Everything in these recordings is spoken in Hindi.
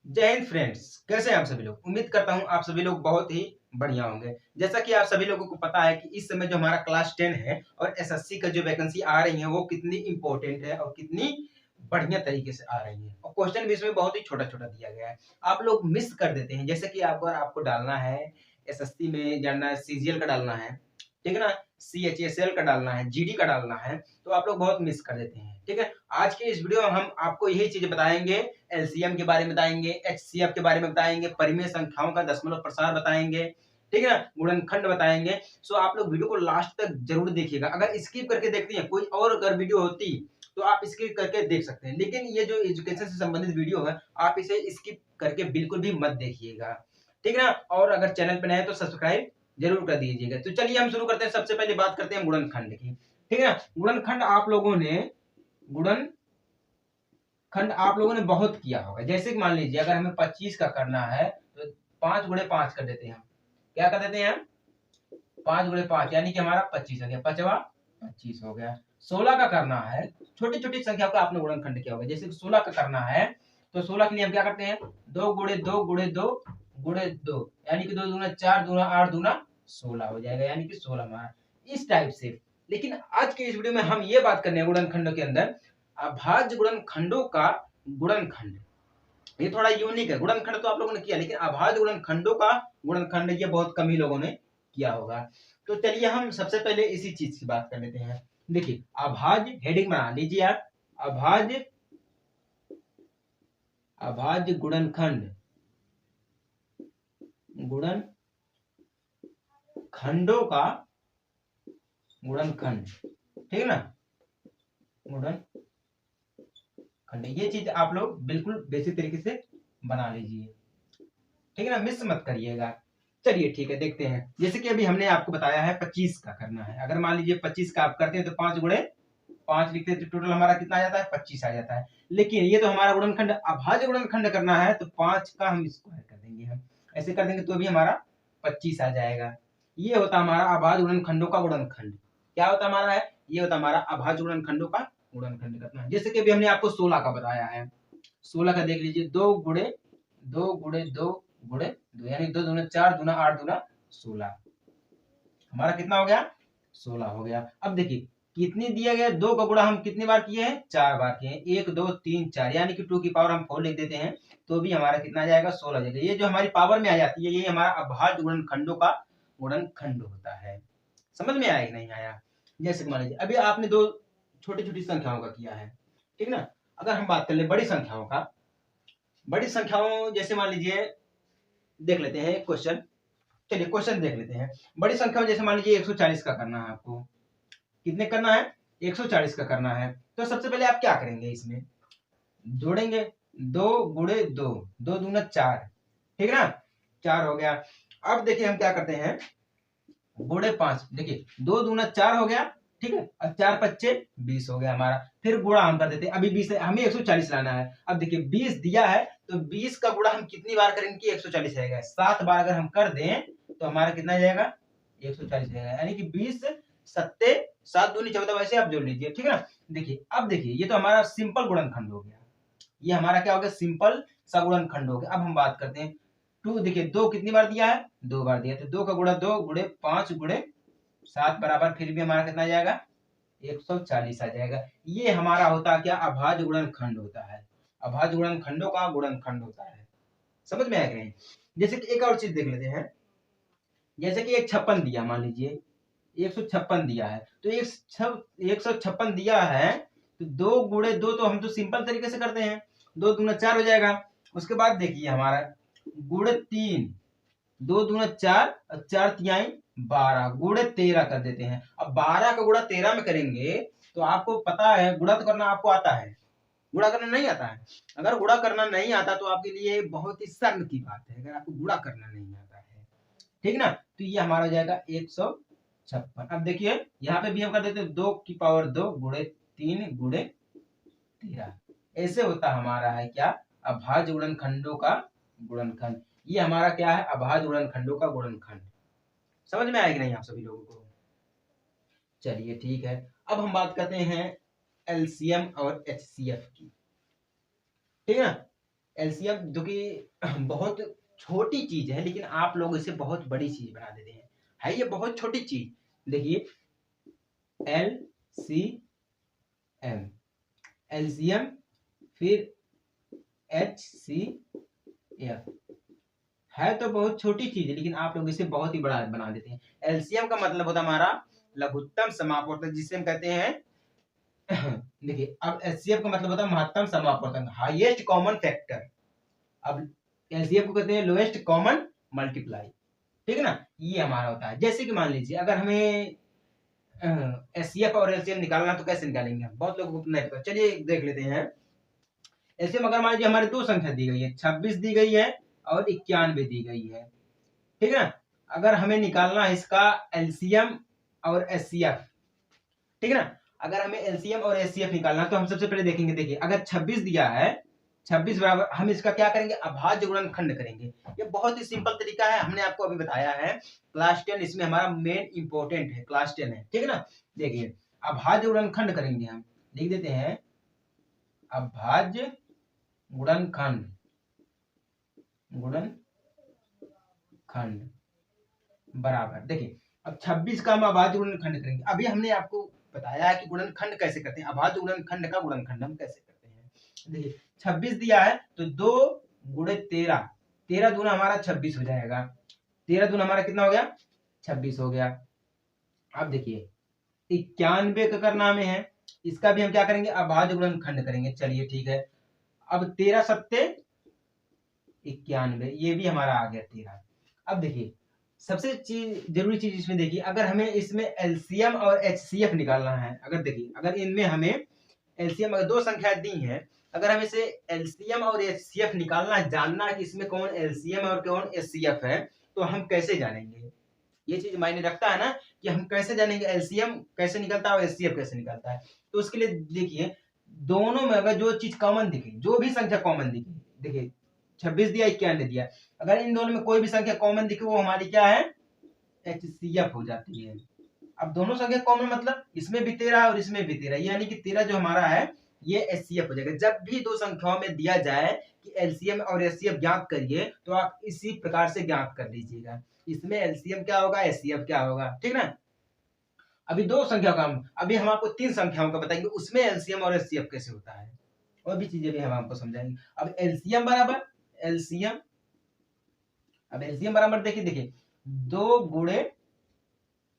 जय हिंद फ्रेंड्स, कैसे हैं आप सभी लोग। उम्मीद करता हूं आप सभी लोग बहुत ही बढ़िया होंगे। जैसा कि आप सभी लोगों को पता है कि इस समय जो हमारा क्लास 10 है और एसएससी का जो वैकेंसी आ रही है वो कितनी इंपॉर्टेंट है और कितनी बढ़िया तरीके से आ रही है और क्वेश्चन भी इसमें बहुत ही छोटा छोटा दिया गया है। आप लोग मिस कर देते हैं। जैसे कि अगर आपको डालना है एसएससी में, जानना है सीजीएल का डालना है, ठीक है ना, सीएचएसएल का डालना है, जीडी का डालना है, तो आप लोग बहुत मिस कर देते हैं। ठीक है, आज के इस वीडियो में हम आपको यही चीजें बताएंगे। एलसीएम के बारे में बताएंगे, एचसीएफ के बारे में बताएंगे, परिमेय संख्याओं का दशमलव प्रसार बताएंगे, ठीक है ना, गुणनखंड बताएंगे। सो आप लोग वीडियो को लास्ट तक जरूर देखिएगा। अगर स्किप करके देखते हैं, कोई और अगर वीडियो होती तो आप स्किप करके देख सकते हैं, लेकिन ये जो एजुकेशन से संबंधित वीडियो है आप इसे स्किप करके बिल्कुल भी मत देखिएगा, ठीक है ना। और अगर चैनल पर नए हैं तो सब्सक्राइब जरूर कर दीजिएगा। तो चलिए हम शुरू करते हैं। सबसे पहले बात करते हैं गुणनखंड की, ठीक है ना। गुणनखंड आप लोगों ने गुणन खंड आप लोगों ने बहुत किया होगा। जैसे कि मान लीजिए अगर हमें 25 का करना है तो 5 गुणे 5 कर देते हैं हम। क्या कर देते हैं हम? 5 गुणे 5 यानी कि हमारा 25 हो गया, पचवा 25 हो गया। 16 का करना है, छोटी छोटी संख्या का आपने गुणनखंड किया होगा। जैसे 16 का करना है तो 16 के लिए हम क्या करते हैं? 2 गुणे 2 गुणे 2 गुणे 2 यानी कि 2 दूना 4 दूना 8 दूना 16 हो जाएगा, यानी कि 16 हमारा इस टाइप से। लेकिन आज के इस वीडियो में हम ये बात करने हैं गुणनखंडों के अंदर अभाज्य गुणनखंडों का गुणनखंड। ये थोड़ा यूनिक है। गुणनखंड तो आप लोगों ने किया, लेकिन अभाज्य गुणनखंडों का गुणनखंड ये बहुत कम ही लोगों ने किया होगा। तो चलिए हम सबसे पहले इसी चीज की बात कर लेते हैं। देखिए अभाज्य, हेडिंग बना लीजिए आप, अभाज्य अभाज्य गुणनखंड, गुणनखंडों का गुणनखंड, ठीक है ना, गुणनखंड। ये चीज आप लोग बिल्कुल बेसिक तरीके से बना लीजिए, ठीक है ना, मिस मत करिएगा। चलिए ठीक है, देखते हैं। जैसे कि अभी हमने आपको बताया है 25 का करना है। अगर मान लीजिए 25 का आप करते हैं तो 5 गुणे 5 लिखते हैं तो टोटल हमारा कितना आ जाता है? 25 आ जाता है। लेकिन ये तो हमारा गुणनखंड अभाज्य गुणनखंड करना है तो 5 का हम स्क्वायर कर देंगे। हम ऐसे कर देंगे तो भी हमारा 25 आ जाएगा। ये होता हमारा अभाज्य गुणनखंडों का गुणनखंड। क्या होता हमारा है? ये होता हमारा अभाज्य गुणनखंडों का गुणनखंड करना है। जैसे कि अभी हमने आपको 16 का बताया है। 16 का देख लीजिए, 2 गुणे 2 गुणे 2 गुणे 2 यानी 2 दूना 4 दूना 8 दूना 16। हमारा कितना हो गया? 16 हो गया। अब देखिए कितनी दिया गया? 2 का गुणा हम कितनी बार किए हैं? 4 बार किए हैं। 1 2 3 4 यानी कि 2 की पावर हम 4 लिख देते हैं तो भी हमारा कितना आ जाएगा? 16 आ जाएगा। ये जो हमारी पावर में आ जाती है यही हमारा अभाज्य गुणनखंडों का गुणनखंड होता है। समझ में आया कि नहीं आया? जैसे मान लीजिए अभी आपने दो छोटी छोटी संख्याओं का किया है, ठीक ना। अगर हम बात कर ले बड़ी संख्याओं का, बड़ी संख्याओं जैसे मान लीजिए देख लेते हैं एक क्वेश्चन। चलिए क्वेश्चन देख लेते हैं। बड़ी संख्या जैसे मान लीजिए 140 का करना है आपको। कितने करना है? 140 का करना है। तो सबसे पहले आप क्या करेंगे? इसमें जोड़ेंगे 2 गुणे 2, 2 दूना 4, ठीक है ना, 4 हो गया। अब देखिए हम क्या करते हैं, गुणे 5। देखिए 2 दूना 4 हो गया, ठीक है, और 4 पच्चे 20 हो गया हमारा। फिर गुणा हम कर देते हैं। अभी 20 हमें 140 लाना है। अब देखिए 20 दिया है तो 20 का गुणा हम कितनी बार करेंगे कि 140 रहेगा? 7 बार अगर हम कर दें तो हमारा कितना जाएगा? 140 रहेगा, यानी कि 20 सत्ते 7 दूनी 14, वैसे आप जोड़ लीजिए, ठीक है ना। देखिए अब देखिए ये तो हमारा सिंपल गुणनखंड हो गया। ये हमारा क्या हो गया? सिंपल सा गुणनखंड हो गया। अब हम बात करते हैं 2। देखिए 2 कितनी बार दिया है? 2 बार दिया, तो 2 का गुणा 2 गुणे 5 गुणे 7 बराबर फिर भी हमारा कितना जाएगा? 140 आ जाएगा। ये हमारा होता क्या? अभाज्य गुणनखंड होता है। अभाज्य गुणनखंडों का गुणनखंड होता है। समझ में आया कि नहीं? जैसे कि एक और चीज देख लेते हैं। जैसे कि एक 56 दिया, मान लीजिए 156 दिया है, तो 156 दिया है तो 2 गुणे 2 तो हम तो सिंपल तरीके से करते हैं, 2 दूना 4 हो जाएगा। उसके बाद देखिए हमारा गुणे 3, 2 दूना 4 और 4 तिहाई 12 गुणे 13 कर देते हैं। अब 12 का गुणा 13 में करेंगे तो आपको पता है गुणा तो करना आपको आता है, गुणा करना नहीं आता है। अगर गुणा करना नहीं आता तो आपके लिए बहुत ही शर्म की बात है अगर आपको गुणा करना नहीं आता है, ठीक ना। तो ये हमारा हो जाएगा 156। अब देखिए यहाँ पे भी हम कर देते हैं 2 की पावर 2 गुणे 3 गुणे 13। ऐसे होता हमारा है क्या? अभाज्य गुणनखंडों का गुणनखंड। ये हमारा क्या है? अभाज्य गुणनखंडों का गुणनखंड। समझ में आएगी नहीं आप सभी लोगों को? चलिए ठीक है, अब हम बात करते हैं एलसीएम और एचसीएफ की, ठीक है ना। एलसीएम जो कि बहुत छोटी चीज है, लेकिन आप लोग इसे बहुत बड़ी चीज बना देते हैं। है ये बहुत छोटी चीज। देखिए LCM, एलसीएम, फिर HCF, है तो बहुत छोटी चीज है, लेकिन आप लोग इसे बहुत ही बड़ा बना देते हैं। एलसीएम का मतलब होता है हमारा लघुत्तम समापवर्तक, जिसे हम कहते हैं देखिए, अब एचसीएफ का मतलब होता है महत्तम समापवर्तक, हाईएस्ट कॉमन फैक्टर। अब एलसीएफ को कहते हैं लोएस्ट कॉमन मल्टीप्लाई। ठीक है ना, ये हमारा होता है। जैसे कि मान लीजिए अगर हमें एचसीएफ और एलसीएम निकालना, तो कैसे निकालेंगे हम, बहुत लोगों को नहीं पता। चलिए देख लेते हैं। एलसीएम अगर मान लीजिए हमारे दो संख्या दी गई है, 26 दी गई है और 91 दी गई है। ठीक है ना, अगर हमें निकालना है इसका एलसीएम और एचसीएफ, ठीक है ना, अगर हमें एलसीएम और एचसीएफ निकालना, तो हम सबसे पहले देखेंगे। देखिए अगर 26 दिया है, 26 बराबर, हम इसका क्या करेंगे, अभाज्य गुणनखंड करेंगे। ये बहुत ही सिंपल तरीका है, हमने आपको अभी बताया है। क्लास 10 इसमें हमारा मेन इंपॉर्टेंट है, क्लास 10 है। ठीक है ना, देखिए अभाज्य गुणनखंड करेंगे। हम लिख देते हैं अभाज्य गुणनखंड, बराबर। देखिए अब 26 का हम अभाज्य गुणनखंड करेंगे। अभी हमने आपको बताया है कि गुणनखंड कैसे करते हैं, अभाज्य गुणनखंड का गुणनखंड हम कैसे करते हैं। देखिए 26 दिया है तो 2 गुणे 13, 13 दूना हमारा 26 हो जाएगा। 13 दूना हमारा कितना हो गया, 26 हो गया। अब देखिए 91 का करना हमें है, इसका भी हम क्या करेंगे, अभाज्य गुणनखंड करेंगे। चलिए ठीक है, अब 13 सत्ते 91, ये भी हमारा आ गया 13। अब देखिए सबसे जरूरी चीज इसमें देखिए, अगर हमें इसमें एलसीएम और एचसीएफ निकालना है, अगर देखिए अगर इनमें हमें एलसीएम, अगर दो संख्या दी हैं, अगर हमें इसे एलसीएम और एचसीएफ निकालना है, जानना है कि इसमें कौन एलसीएम और कौन एचसीएफ है, तो हम कैसे जानेंगे। ये चीज मायने रखता है ना, कि हम कैसे जानेंगे एलसीएम कैसे निकलता है और एचसीएफ कैसे निकलता है। तो उसके लिए देखिए दोनों में अगर जो चीज कॉमन दिखे, जो भी संख्या कॉमन दिखे, देखिए 26 दिया 91 दिया, अगर इन दोनों में कोई भी संख्या कॉमन दिखे, वो हमारी क्या है, एचसीएफ हो जाती है। अब दोनों संख्या कॉमन मतलब इसमें भी 13 और इसमें भी 13, यानी कि 13 जो हमारा है ये एचसीएफ हो जाएगा। जब भी दो संख्याओं में दिया जाए कि एलसीएम और एचसीएफ ज्ञात करिए, तो आप इसी प्रकार से ज्ञात कर लीजिएगा, इसमें एलसीएम क्या होगा, एचसीएफ क्या होगा। ठीक ना, अभी दो संख्या का अभी हम आपको तीन संख्याओं का बताएंगे, उसमें एलसीएम और एचसीएफ कैसे होता है, और भी चीजें भी हम आपको समझाएंगे। अब एलसीएम बराबर एलसीएम, अब एलसीएम बराबर देखिए 2 गुणे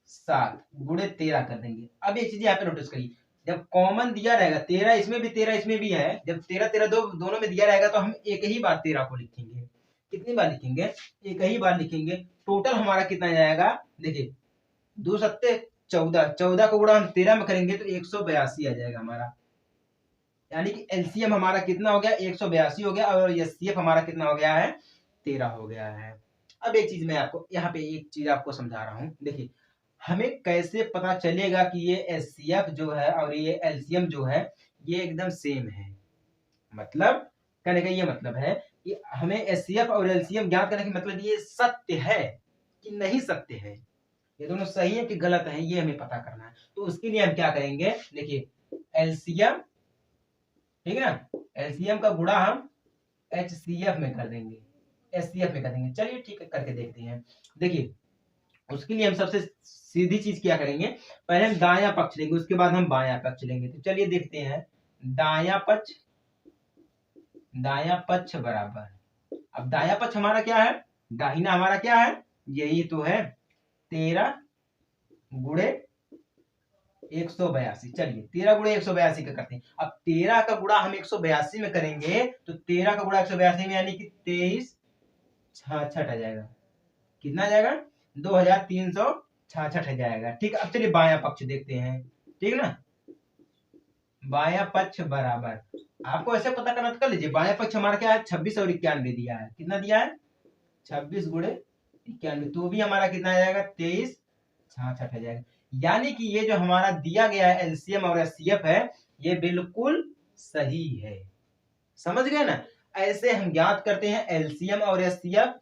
7 गुणे 13 कर देंगे। अब एक चीज यहाँ पे नोटिस करिए, जब कॉमन दिया रहेगा 13 इसमें भी 13 इसमें भी है, जब 13 13 दोनों में दिया रहेगा, तो हम एक ही बार 13 को लिखेंगे। कितनी बार लिखेंगे, एक ही बार लिखेंगे। टोटल हमारा कितना जाएगा, देखिए 2 सत्ते 14, 14 को गुणा हम 13 में करेंगे तो 182 आ जाएगा हमारा, यानी कि एलसीएम हमारा कितना हो गया, 182 हो गया, और एचसीएफ हमारा कितना हो गया है, 13 हो गया है। अब एक चीज मैं आपको यहाँ पे एक चीज आपको समझा रहा हूँ। देखिए हमें कैसे पता चलेगा कि ये एचसीएफ जो है और ये एलसीएम जो है ये एकदम सेम है। मतलब कहने का ये मतलब है कि हमें एचसीएफ और एलसीएम ज्ञात करने का मतलब ये सत्य है कि नहीं सत्य है, ये दोनों सही है कि गलत है, ये हमें पता करना है। तो उसके लिए हम क्या करेंगे, देखिए एलसीएम, ठीक है ना, एलसीएम का गुणा हम एचसीएफ में कर देंगे, एचसीएफ में कर देंगे। चलिए ठीक है, करके देखते हैं। देखिए उसके लिए हम सबसे सीधी चीज क्या करेंगे, पहले हम दायां पक्ष लेंगे, उसके बाद हम बायां पक्ष लेंगे। तो चलिए देखते हैं, दायां पक्ष बराबर, अब दायां पक्ष हमारा क्या है, दाहिना हमारा क्या है, यही तो है 13 गुणे 182। चलिए 13 गुणे 182 का करते हैं। अब 13 का गुणा हम 182 में करेंगे, तो 13 का गुणा 182 में, यानी कि 23 66 आ जाएगा। कितना आ जाएगा, 2366 आ जाएगा। ठीक है, अब चलिए बायां पक्ष देखते हैं। ठीक ना, बायां पक्ष बराबर, आपको ऐसे पता करना तो कर लीजिए, बायां पक्ष हमारा क्या है, 26 और 91 दिया है। कितना दिया है, 26 गुणे 91, तो भी हमारा कितना आ जाएगा, 2366 आ जाएगा। यानी कि ये जो हमारा दिया गया है एलसीएम और एचसीएफ है, ये बिल्कुल सही है। समझ गए ना, ऐसे हम ज्ञात करते हैं एलसीएम और एचसीएफ।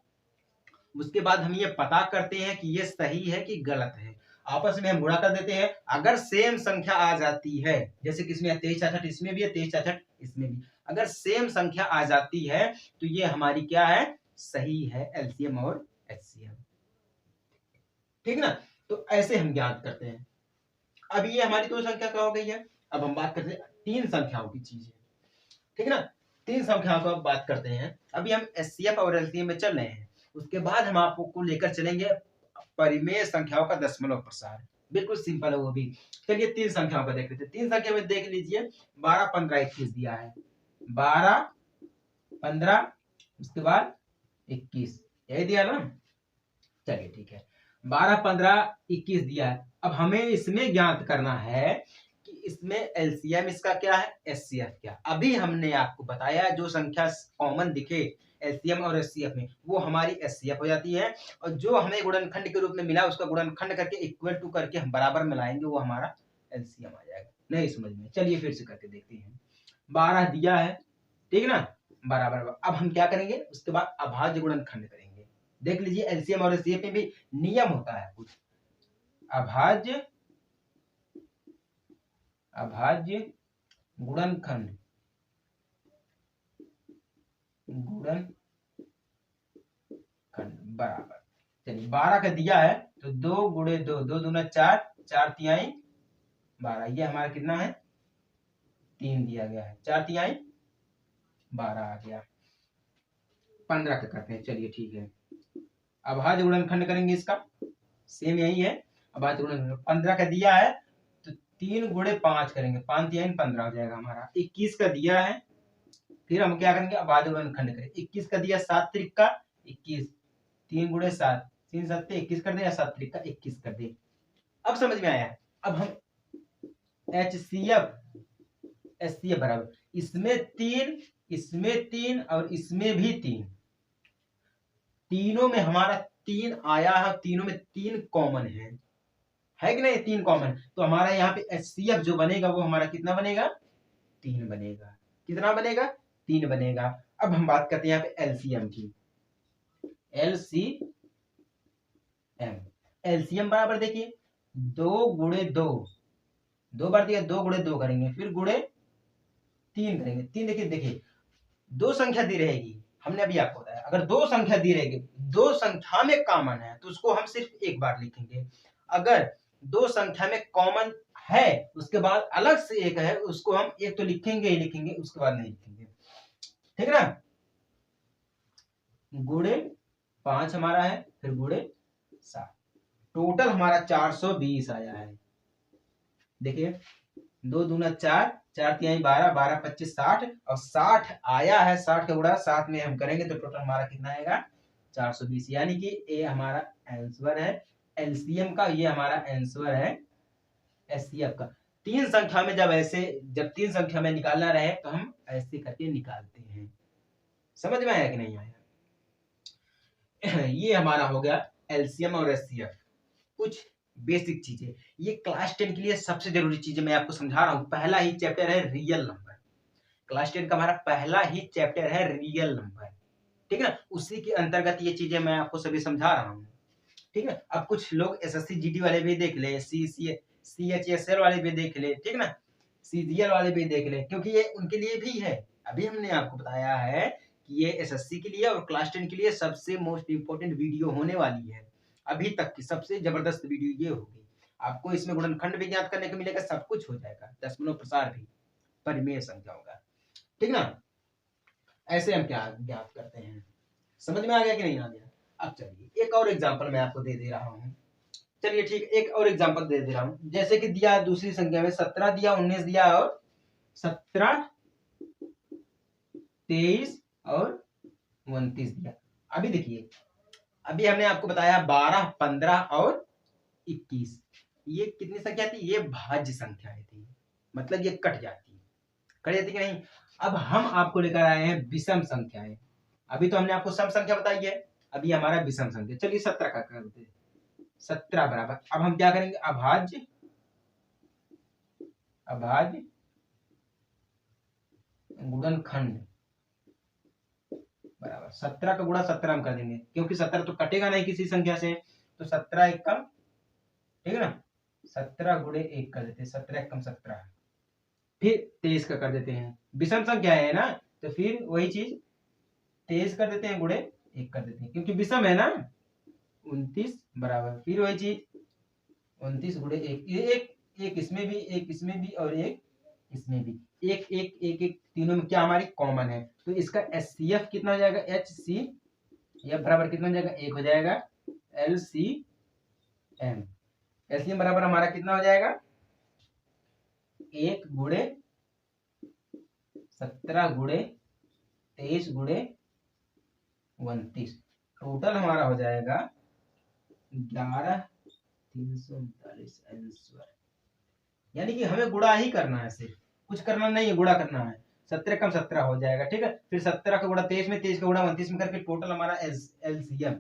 उसके बाद हम ये पता करते हैं कि ये सही है कि गलत है, आपस में हम गुणा कर देते हैं। अगर सेम संख्या आ जाती है, जैसे कि इसमें 2366 इसमें भी है, 2366 इसमें भी, अगर सेम संख्या आ जाती है तो ये हमारी क्या है, सही है, एलसीएम और एचसीएफ। ठीक ना, तो ऐसे हम ज्ञात करते हैं। अब ये हमारी दो संख्या क्या हो गई है, अब हम बात करते हैं तीन संख्याओं की चीजें। ठीक ना, तीन संख्याओं को अब बात करते हैं। अभी हम एचसीएफ और एलसीएम में चल रहे हैं, उसके बाद हम आपको लेकर चलेंगे परिमेय संख्याओं का दशमलव प्रसार। बिल्कुल सिंपल है वो भी। चलिए तीन संख्याओं को देख लेते हैं। तीन संख्या में देख लीजिए, 12, 15, 21 दिया है। 12, 15, उसके बाद 21, यही दिया ना। चलिए ठीक है, 12, 15, 21 दिया है। अब हमें इसमें ज्ञात करना है कि इसमें एलसीएम इसका क्या है, एचसीएफ क्या। अभी हमने आपको बताया जो संख्या कॉमन दिखे एलसीएम और एचसीएफ में, वो हमारी एचसीएफ हो जाती है, और जो हमें गुणनखंड के रूप में मिला उसका गुणनखंड करके इक्वल टू करके हम बराबर में लाएंगे, वो हमारा एलसीएम आ जाएगा। नहीं समझ में, चलिए फिर से करके देखते हैं। 12 दिया है, ठीक ना, बराबर। अब हम क्या करेंगे, उसके बाद अभाज्य गुणनखंड करेंगे। देख लीजिए एलसीएम और एचसीएफ में भी नियम होता है कुछ। अभाज्य गुणनखंड, बराबर। चलिए 12 का दिया है तो 2 गुणे 2, 2 दूना 4, 4 तिहाई 12, ये हमारा कितना है, 3 दिया गया है, 4 तिहाई 12 आ गया। 15 का करते हैं, चलिए ठीक है। अभाज्य गुणनखंड करेंगे इसका, सेम यही है। अभाज्य गुणनखंड 15 का दिया है तो 3 गुणे 5 करेंगे, 5 तिहाई 15 हो जाएगा हमारा। 21 का दिया है, फिर हम क्या करेंगे, अभाज्य गुणनखंड करें। 21 का दिया 7 त्रिका 21, 3 गुणे 7, 3 7 21 कर दे, या 7 त्रिका 21 कर दे। अब समझ में आया। अब हम एचसीएफ एचसीएफ बराबर, इसमें 3, इसमें 3 और इसमें भी 3, तीनों में हमारा 3 आया है, तीनों में 3 कॉमन है कि नहीं, 3 कॉमन। तो हमारा यहाँ पे एचसीएफ जो बनेगा वो हमारा कितना बनेगा, 3 बनेगा। कितना बनेगा, 3 बनेगा। अब हम बात करते हैं यहाँ पे एलसीएम की। एलसीएम बराबर देखिए 2 गुणे 2, 2 बार दिया, 2 गुणे 2 करेंगे, फिर गुणे 3 करेंगे। 3 देखिए दो संख्या दी रहेगी, हमने अभी आपको बताया अगर दो संख्या दी रहेगी, दो संख्या में कॉमन है तो उसको हम सिर्फ एक बार लिखेंगे। अगर दो संख्या में कॉमन है उसके बाद अलग से एक है, उसको हम एक तो लिखेंगे ही लिखेंगे, उसके बाद नहीं लिखेंगे। ठीक है ना, गुणे 5 हमारा है, फिर गुणे 7, टोटल हमारा 420 आया है। देखिए 2 दूना 4, 4 तिहाई 12, 12 25 60, और 60 आया है, 60 का गुणा 7 में हम करेंगे तो टोटल हमारा कितना आएगा, 420। यानी कि ये हमारा आंसर है एलसीएम का, ये हमारा आंसर है एचसीएफ का। तीन संख्या में जब तीन संख्या में निकालना रहे तो हम ऐसे करके निकालते हैं। समझ में आया कि नहीं आया? ये हमारा हो गया एलसीएम और एचसीएफ, कुछ बेसिक चीजें। ये क्लास 10 के लिए सबसे जरूरी चीजें मैं आपको समझा रहा हूँ। पहला ही चैप्टर है रियल नंबर, क्लास 10 का हमारा पहला ही चैप्टर है रियल नंबर। ठीक है ना, उसी के अंतर्गत ये चीजें मैं आपको सभी समझा रहा हूँ। ठीक है, अब कुछ लोग एसएससी जीडी वाले भी देख ले, सीएचएसएल वाले भी देख ले, ठीक ना, सीजीएल वाले भी देख ले, क्योंकि ये उनके लिए भी है। अभी हमने आपको बताया है कि ये एसएससी के लिए और क्लास 10 के लिए सबसे मोस्ट इंपोर्टेंट वीडियो होने वाली है। अभी तक की सबसे जबरदस्त वीडियो ये होगी। आपको इसमें गुणनखंड भी ज्ञात करने को मिलेगा, सब कुछ हो जाएगा, दशमलव प्रसार भी, परिमेय संख्याओं का। ठीक ना, ऐसे हम क्या ज्ञात करते हैं, समझ में आ गया कि नहीं आ गया? अब चलिए एक और एग्जांपल मैं आपको दे रहा हूँ। चलिए ठीक, एक और एग्जांपल दे रहा हूँ। जैसे कि दिया दूसरी संख्या में 17 दिया, 19 दिया, और 17, 23 और 29 दिया। अभी देखिए, अभी हमने आपको बताया 12, 15 और 21, ये कितनी संख्या थी, ये भाज्य संख्याएं थी, मतलब ये कट जाती कि नहीं। अब हम आपको लेकर आए हैं विषम संख्याएं। अभी तो हमने आपको सम संख्या बताई है, अभी हमारा विषम संख्या। चलिए 17 का करते हैं, 17 बराबर, अब हम क्या करेंगे, अभाज्य गुणनखंड बराबर 17 का गुणा 17 हम कर देंगे, क्योंकि 17 तो कटेगा नहीं किसी संख्या से, तो 17 एक कम, ठीक है ना, 17 गुणे 1 कर देते हैं, 17 एक कम 17, फिर 23 का कर देते हैं, विषम संख्या है ना, तो फिर वही चीज 23 कर देते हैं गुणे 1 कर देते हैं, क्योंकि विषम है ना। 29 बराबर फिर वही चीज 29 गुणे 1, ये एक इसमें भी, एक इसमें भी और एक इसमें भी, एक एक एक एक तीनों में क्या हमारी कॉमन है, तो इसका एचसीएफ कितना हो जाएगा, HCF बराबर कितना हो जाएगा, 1 हो जाएगा। LCM, LCM बराबर हमारा कितना हो जाएगा, 1 गुणे 17 गुणे 23 गुणे 29, टोटल हमारा हो जाएगा 11,339 आंसर। यानी कि हमें गुणा ही करना है, सिर्फ कुछ करना नहीं है, गुणा करना है। 17 कम 17 हो जाएगा, ठीक है। फिर 17 का गुणा 23 में, 23 का गुणा 29 में करके टोटल हमारा LCM,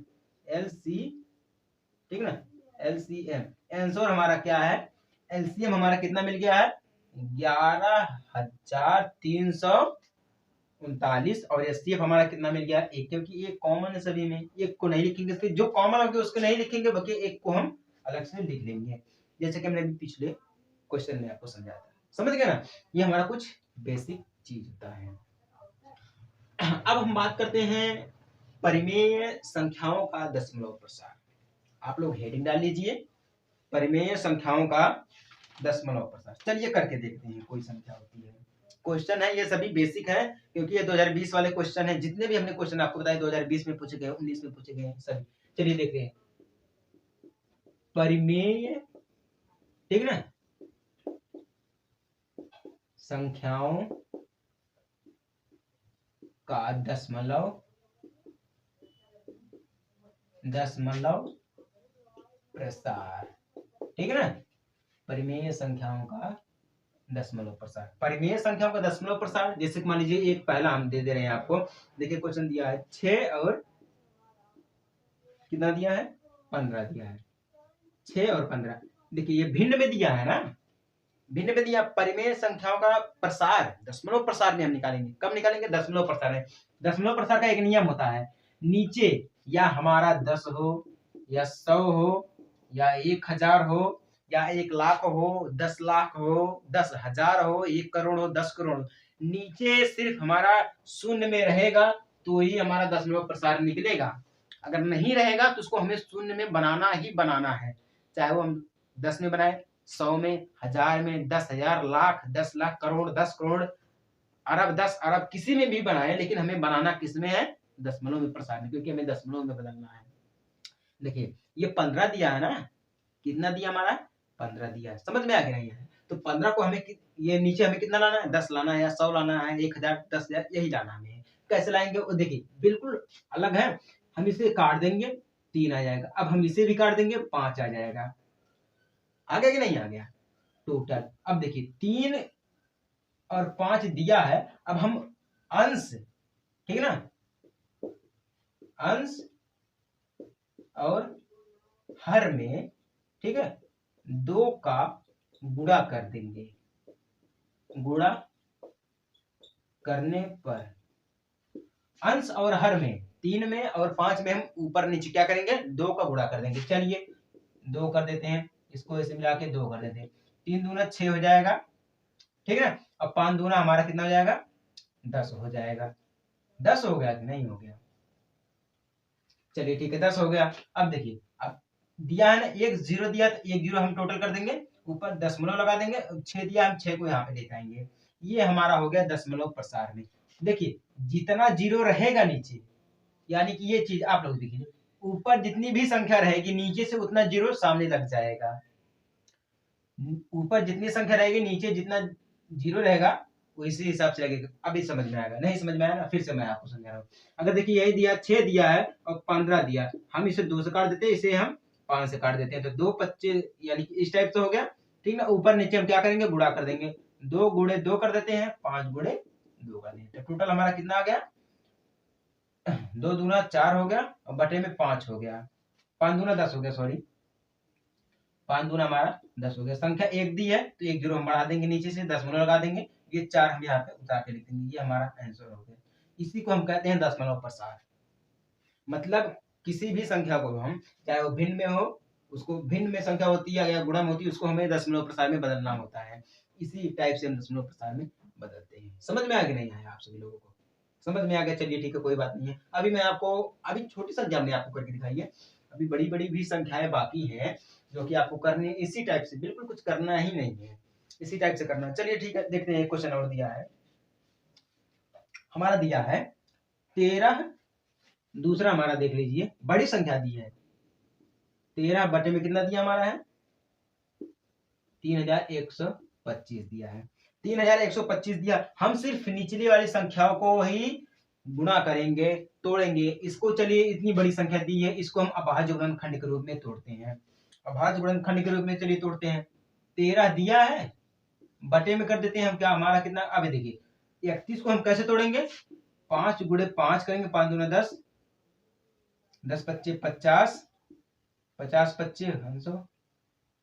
ठीक ना, LCM आंसर हमारा क्या है, LCM हमारा कितना मिल गया है, 11,339, और SCF हमारा कितना मिल गया, 1, क्योंकि एक कॉमन है सभी में, एक को नहीं लिखेंगे, फिर जो कॉमन होगा उसको नहीं लिखेंगे, बाकी एक को हम अलग से लिख लेंगे, जैसे कि हमने पिछले क्वेश्चन में आपको समझाया था। समझ गए ना, ये हमारा कुछ बेसिक चीज होता है। अब हम बात करते हैं परिमेय संख्याओं का दशमलव प्रसार। आप लोग हेडिंग डाल लीजिए, परिमेय संख्याओं का दशमलव प्रसार। चलिए करके देखते हैं, कोई संख्या होती है, क्वेश्चन है, ये सभी बेसिक है, क्योंकि ये 2020 वाले क्वेश्चन है। जितने भी हमने क्वेश्चन आपको बताए 2020 में पूछे गए, 19 में पूछे गए सभी। चलिए देखते हैं परिमेय, ठीक ना, संख्याओं का दशमलव प्रसार, ठीक है ना, परिमेय संख्याओं का दशमलव प्रसार। परिमेय संख्याओं का दशमलव प्रसार, जैसे मान लीजिए एक पहला हम दे दे रहे हैं आपको, देखिए क्वेश्चन दिया है 6 और कितना दिया है, 15 दिया है, 6 और 15। देखिए ये भिन्न में दिया है ना, भिन्न में दिया। परिमेय संख्याओं का प्रसार दशमलव प्रसार में हम निकालेंगे, कब निकालेंगे, दशमलव प्रसार है। दशमलव प्रसार का एक नियम होता है, नीचे या हमारा 10 हो या 100 हो या 1000 हो या 1 लाख हो, 10 लाख हो, 10,000 हो, 1 करोड़ हो, 10 करोड़ हो, नीचे सिर्फ हमारा शून्य में रहेगा तो ही हमारा दशमलव प्रसार निकलेगा। अगर नहीं रहेगा तो उसको हमें शून्य में बनाना ही बनाना है, चाहे वो हम 10 में बनाए, 100 में, 1000 में, 10,000, लाख, 10 लाख, करोड़, 10 करोड़, अरब, 10 अरब, किसी में भी बनाए, लेकिन हमें बनाना किस में है, दशमलव में प्रसार में, क्योंकि हमें दशमलव में बदलना है। देखिए ये 15 दिया है ना, कितना दिया हमारा, 15 दिया है, समझ में आ गया है। तो 15 को हमें ये नीचे हमें कितना लाना है, 10 लाना है या 100 लाना है, 1000, 10,000, यही लाना हमें। कैसे लाएंगे वो देखिए बिल्कुल अलग है। हम इसे काट देंगे, 3 आ जाएगा। अब हम इसे भी काट देंगे, 5 आ जाएगा। आ गया कि नहीं आ गया टोटल। अब देखिए 3 और 5 दिया है, अब हम अंश, ठीक है ना, अंश और हर में, ठीक है, 2 का गुणा कर देंगे। गुणा करने पर अंश और हर में, 3 में और 5 में हम ऊपर नीचे क्या करेंगे, 2 का गुणा कर देंगे। चलिए 2 कर देते हैं, इसको ऐसे मिला के 2 कर देते हैं। 3 दूना 6 हो जाएगा, ठीक है ना। अब 5 दूना हमारा कितना हो जाएगा, 10 हो जाएगा। 10 हो गया कि नहीं हो गया, चलिए ठीक है 10 हो गया। अब देखिए अब दिया है ना, 1 0 दिया, तो 1 0 हम टोटल कर देंगे, ऊपर दशमलव लगा देंगे, 6 दिया, हम 6 को यहाँ पे लेके आएंगे। ये हमारा हो गया दशमलव प्रसार में। देखिए जितना जीरो रहेगा नीचे, यानी कि ये चीज आप लोग देखिए, ऊपर जितनी भी संख्या रहेगी नीचे से उतना जीरो सामने लग जाएगा। ऊपर जितनी संख्या रहेगी नीचे जितना जीरो रहेगा उसी हिसाब से लगेगा। अभी समझ में आएगा, नहीं समझ में आया ना, फिर से मैं आपको समझा रहा हूँ। अगर देखिए यही दिया 6 दिया है और 15 दिया, हम इसे 2 से काट देते हैं, इसे हम 5 से काट देते हैं, तो 2 25, यानी कि इस टाइप से हो गया, ठीक ना। ऊपर नीचे हम क्या करेंगे, गुणा कर देंगे, 2 गुणे 2 कर देते हैं, 5 गुणे 2 कर देते हैं। टोटल हमारा कितना आ गया, 2 दूना 4 हो गया और बटे में 5 हो गया, 5 दूना 10 हो गया, सॉरी 5 दूना हमारा 10 हो गया। संख्या 1 दी है तो 1 जीरो हम बढ़ा देंगे, नीचे से दशमलव लगा देंगे, ये 4 हम यहाँ पे उतार के लिख देंगे, ये हमारा आंसर हो गया। इसी को हम कहते हैं दशमलव प्रसार। मतलब किसी भी संख्या को हम, चाहे वो भिन्न में हो, उसको भिन्न में संख्या होती है या गुणा में होती है, उसको हमें दशमलव प्रसार में बदलना होता है। इसी टाइप से हम दशमलव प्रसार में बदलते हैं। समझ में आ गया नहीं आया आप सभी लोगों को? समझ में आ गया, चलिए ठीक है, कोई बात नहीं है। अभी मैं आपको अभी छोटी संख्या में आपको करके दिखाई है, अभी बड़ी बड़ी भी संख्याएं बाकी हैं जो कि आपको करनी इसी टाइप से, बिल्कुल कुछ करना ही नहीं है, इसी टाइप से करना। चलिए ठीक है, देखते हैं। क्वेश्चन और दिया है हमारा, दिया है 13, दूसरा हमारा देख लीजिए, बड़ी संख्या दी है 13 बटे में कितना दिया हमारा है 3125 दिया है। 3125 दिया, हम सिर्फ निचली वाली संख्याओं को ही गुणा करेंगे, तोड़ेंगे इसको। चलिए इतनी बड़ी संख्या दी है, इसको हम अभाज्य गुणनखंड के रूप में तोड़ते हैं। अभाज्य गुणनखंड के रूप में चलिए तोड़ते हैं। 13 दिया है, बटे में कर देते हैं हम, क्या हमारा कितना, अब देखिए 31 को हम कैसे तोड़ेंगे, 5 गुणे 5 करेंगे, 5 दूना 10, 10 पच्चे 50, 50 पच्चे 100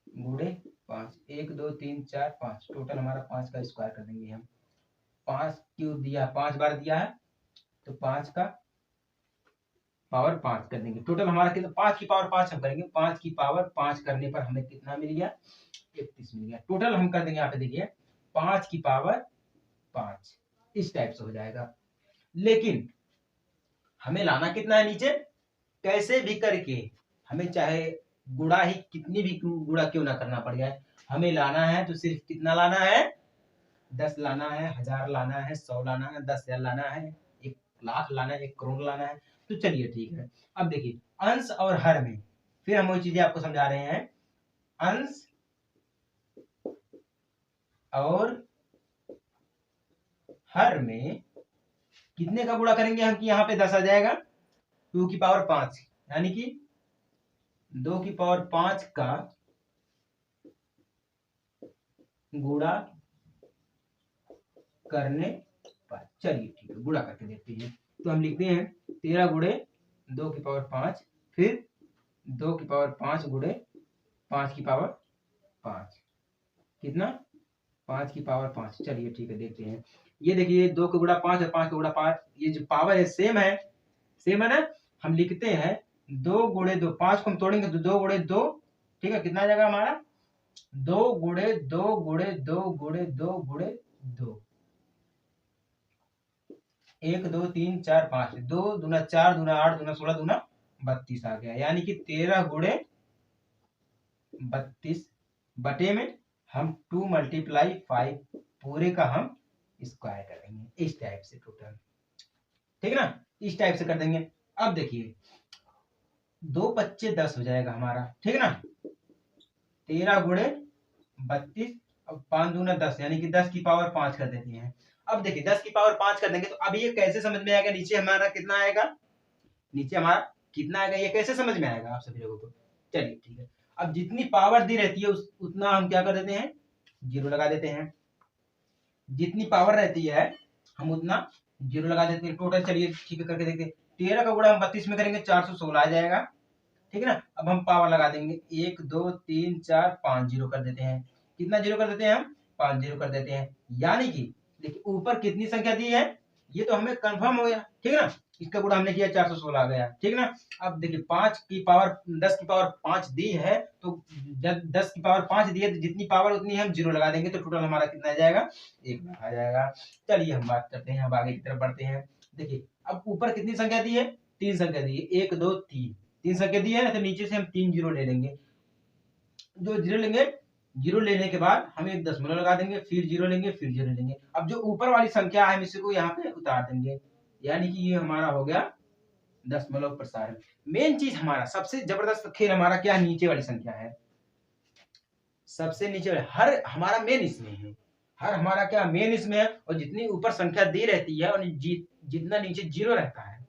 गुणे 5, 1 2 3 4 5, टोटल हमारा 5 का स्क्वायर कर देंगे हम। 5 क्यों दिया, 5 बार दिया है तो 5 का पावर 5 कर देंगे। टोटल हमारा कितना, 5 की पावर 5 हम करेंगे, 5 की पावर 5 करने पर हमें कितना मिल गया 31 मिल गया। टोटल हम कर देंगे यहाँ पे देखिए 5 की पावर 5, इस टाइप से हो जाएगा। लेकिन हमें लाना कितना है नीचे, कैसे भी करके हमें चाहे गुणा ही कितनी भी गुणा क्यों ना करना पड़ जाए, हमें लाना है तो सिर्फ कितना लाना है, 10 लाना है, 1000 लाना है, 100 लाना है, 10,000 लाना है, 1 लाख लाना है, 1 करोड़ लाना है। तो चलिए ठीक है, अब देखिए अंश और हर में फिर हम वही चीजें आपको समझा रहे हैं। अंश और हर में कितने का गुणा करेंगे हम कि यहाँ पे 10 आ जाएगा, 2 की पावर 5, यानी कि 2 की पावर 5 का गुणा करने पर। चलिए ठीक है, गुणा करके देखते हैं। तो हम लिखते हैं 13 गुणे 2 की पावर 5, फिर 2 की पावर 5 गुणे 5 की पावर 5, कितना 5 की पावर 5। चलिए ठीक है, देखते हैं। ये देखिए 2 का गुणा 5 और 5 का गुणा 5, ये जो पावर है सेम है, सेम है ना। हम लिखते हैं 2 गुणे 2, 5 को हम तोड़ेंगे तो 2 गुणे 2, ठीक है, कितना आ जाएगा हमारा 2 गुणे 2 गुणे 2 गुणे 2 गुणे 2, 1 2 3 4 5, 2 दूना 4 दूना 8 दूना 16 दूना 32 आ गया। यानी कि 13 गुणे 32 बटे में हम 2 मल्टीप्लाई 5 पूरे का हम स्क्वायर कर देंगे, इस टाइप से टोटल, ठीक है ना, इस टाइप से कर देंगे। अब देखिए 2 पच्चे 10 हो जाएगा हमारा, ठीक है ना, 13 गुणे 32, अब 5 दूना 10, यानी कि 10 की पावर 5 कर देते हैं। अब देखिए 10 की पावर 5 कर देंगे तो अब ये कैसे समझ में आएगा, नीचे हमारा कितना आएगा, नीचे हमारा कितना आएगा, ये कैसे समझ में आएगा आप सभी लोगों को। चलिए ठीक है, अब जितनी पावर दी रहती है उतना हम क्या कर देते हैं, 0 लगा देते हैं। जितनी पावर रहती है हम उतना 0 लगा देते हैं टोटल। चलिए ठीक है, करके देखते हैं। 13 का गुणा हम 32 में करेंगे 416 आ जाएगा, ठीक है ना। अब हम पावर लगा देंगे, 1 2 3 4 5 0 कर देते हैं। कितना 0 कर देते हैं हम, 5 0 कर देते हैं। यानी कि देखिए ऊपर कितनी संख्या दी है, ये तो हमें कंफर्म हो गया, ठीक है ना। इसका गुणा हमने किया 416 आ गया, ठीक है ना। अब देखिए 5 की पावर 10 की पावर 5 दी है, तो जब 10 की पावर 5 दी है तो जितनी पावर उतनी हम 0 लगा देंगे, तो टोटल हमारा कितना आ जाएगा, 1 लाख आ जाएगा। चलिए हम बात करते हैं, अब आगे की तरफ बढ़ते हैं। देखिए अब ऊपर कितनी संख्या दी है, 3 संख्या दी है, 1 2 3, 3 संख्या दी है ना, तो नीचे से हम 3 जीरो ले लेंगे। जो जीरो लेंगे, जीरो लेने के बाद हम एक दशमलव लगा देंगे, फिर जीरो लेंगे, फिर जीरो लेंगे। अब जो ऊपर वाली संख्या है हम इसको यहाँ पे उतार देंगे, यानी कि ये हमारा हो गया दशमलव प्रसारण। मेन चीज हमारा सबसे जबरदस्त खेल हमारा क्या, नीचे वाली संख्या है, सबसे नीचे वाली हर हमारा मेन इसमें है, हर हमारा क्या मेन इसमें है। और जितनी ऊपर संख्या दी रहती है और जितना नीचे जीरो रहता है,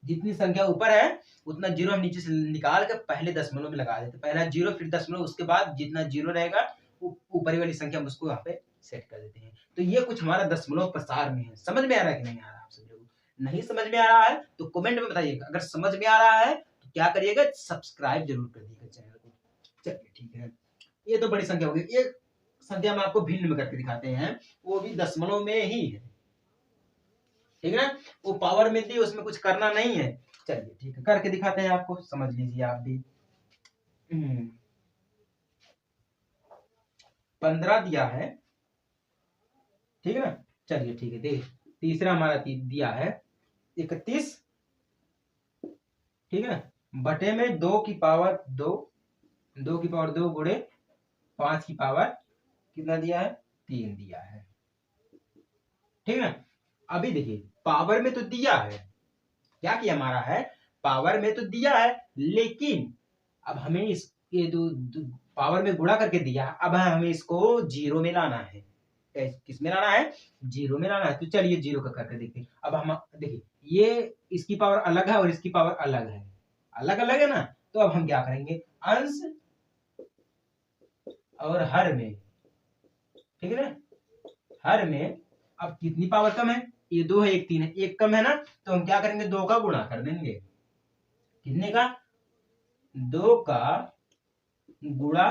जितनी संख्या ऊपर है उतना जीरो हम नीचे से निकाल कर पहले दशमलव में लगा देते, पहला जीरो फिर दशमलव, उसके बाद जितना जीरो रहेगा ऊपरी वाली संख्या हम उसको यहाँ पे सेट कर देते हैं। तो ये कुछ हमारा दशमलव प्रसार में है। समझ में आ रहा है कि नहीं आ रहा, आप सभी लोग नहीं समझ में आ रहा है तो कमेंट में बताइएगा। अगर समझ में आ रहा है तो क्या करिएगा, सब्सक्राइब जरूर कर दीजिएगा चैनल को। चलिए ठीक है, ये तो बड़ी संख्या होगी। एक संख्या हम आपको भिन्न में करके दिखाते हैं, वो भी दशमलव में ही है, ठीक है ना। वो पावर में दी, उसमें कुछ करना नहीं है। चलिए ठीक है, करके दिखाते हैं आपको, समझ लीजिए आप भी। 15 दिया है, ठीक है ना। चलिए ठीक है, देखिए तीसरा हमारा दिया है 31, ठीक है ना, बटे में 2 की पावर 2, 2 की पावर 2 गुणे 5 की पावर कितना दिया है, 3 दिया है, ठीक है ना। अभी देखिए पावर में तो दिया है, क्या किया हमारा है, पावर में तो दिया है, लेकिन अब हमें इस ये पावर में गुणा करके दिया, अब हमें इसको जीरो में लाना है। किस में लाना है, जीरो में लाना है। तो चलिए जीरो का करके देखते हैं। अब हम देखिए ये इसकी पावर अलग है और इसकी पावर अलग है, अलग अलग है ना। तो अब हम क्या करेंगे, अंश और हर में, ठीक है ना, हर में अब कितनी पावर कम है, ये 2 है, एक 3 है, एक कम है ना, तो हम क्या करेंगे, 2 का गुणा कर देंगे। कितने का, 2 का गुणा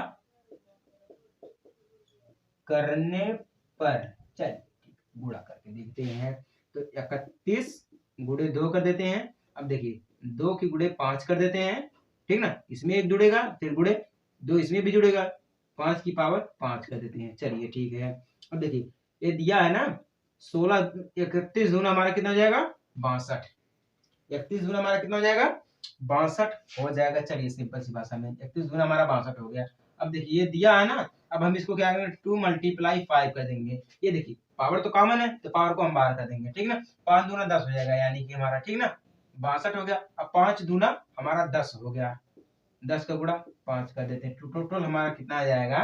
करने पर, चल गुणा करके देखते हैं। तो 31 गुणे 2 कर देते हैं। अब देखिए 2 की गुणे 5 कर देते हैं, ठीक ना, इसमें एक जुड़ेगा, फिर गुणे 2 इसमें भी जुड़ेगा, 5 की पावर 5 कर देते हैं। चलिए ठीक है। अब देखिए ये दिया है ना 16, 31 दूना हमारा कितना हो जाएगा, 62, 31 दूना हमारा कितना हो जाएगा, 62 हो जाएगा। चलिए सिंपल सी भाषा में 31 गुना हमारा 62 हो गया। अब देखिए ये दिया है ना, अब हम इसको क्या करेंगे, 2 × 5 कर देंगे। ये देखिए पावर तो कॉमन है, तो पावर को हम बाहर कर देंगे, ठीक ना। 5 दूना 10 हो जाएगा, यानी कि हमारा, ठीक ना, 62 हो गया। अब 5 दूना हमारा 10 हो गया, 10 का गुणा 5 कर देते हैं। टोटल हमारा कितना आ जाएगा,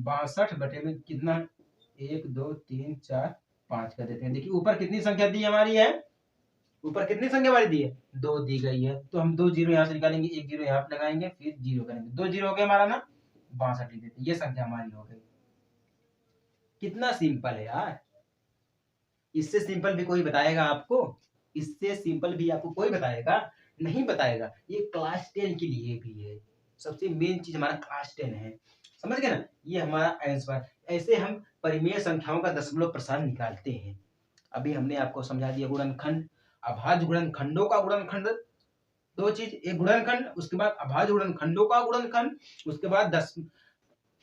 62 बटे में कितना, 1 2 3 4 5 कर देते हैं। देखिए ऊपर कितनी संख्या दी हमारी है, ऊपर कितनी संख्या वाली दी है, 2 दी गई है। तो हम 2 जीरो यहाँ से निकालेंगे, एक जीरो यहाँ पे लगाएंगे, फिर जीरो करेंगे, 2 जीरो हो गया हमारा ना, 62 लिख देते, ये संख्या हमारी हो गई। कितना सिंपल है यार, इससे सिंपल भी कोई बताएगा आपको, इससे सिंपल भी आपको कोई बताएगा, नहीं बताएगा। ये क्लास 10 के लिए भी है, सबसे मेन चीज हमारा क्लास 10 है, समझ गए ना। ये हमारा आंसर, ऐसे हम परिमेय संख्याओं का दशमलव प्रसार निकालते हैं। अभी हमने आपको समझा दिया गुणनखंड, अभाज्य गुणनखंडों का गुणनखंड, दो चीज, एक गुणनखंड, उसके बाद अभाज्य गुणनखंडों का गुणनखंड, उसके बाद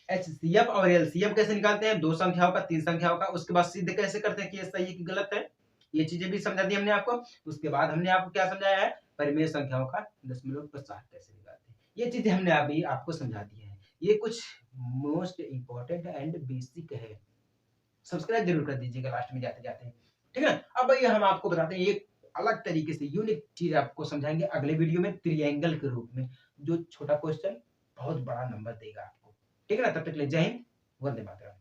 एचसीएफ और एलसीएम कैसे निकालते हैं, 2 संख्याओं का 3 संख्याओं का, उसके बाद सिद्ध कैसे करते हैं कि ये सही है कि गलत है, ये चीजें भी समझा दी हमने आपको। उसके बाद हमने आपको क्या समझाया है, परिमेय संख्याओं का दशमलव प्रसार कैसे निकालते हैं, ये चीजें हमने अभी आपको समझा दी है। ये कुछ मोस्ट इंपॉर्टेंट एंड बेसिक है, सब्सक्राइब जरूर कर दीजिएगा लास्ट में जाते जाते, ठीक है। अब ये हम आपको बताते हैं एक अलग तरीके से यूनिक चीज आपको समझाएंगे अगले वीडियो में, त्रिएंगल के रूप में, जो छोटा क्वेश्चन बहुत बड़ा नंबर देगा आपको, ठीक है ना। तब तक के लिए जय हिंद, वंदे मातरम।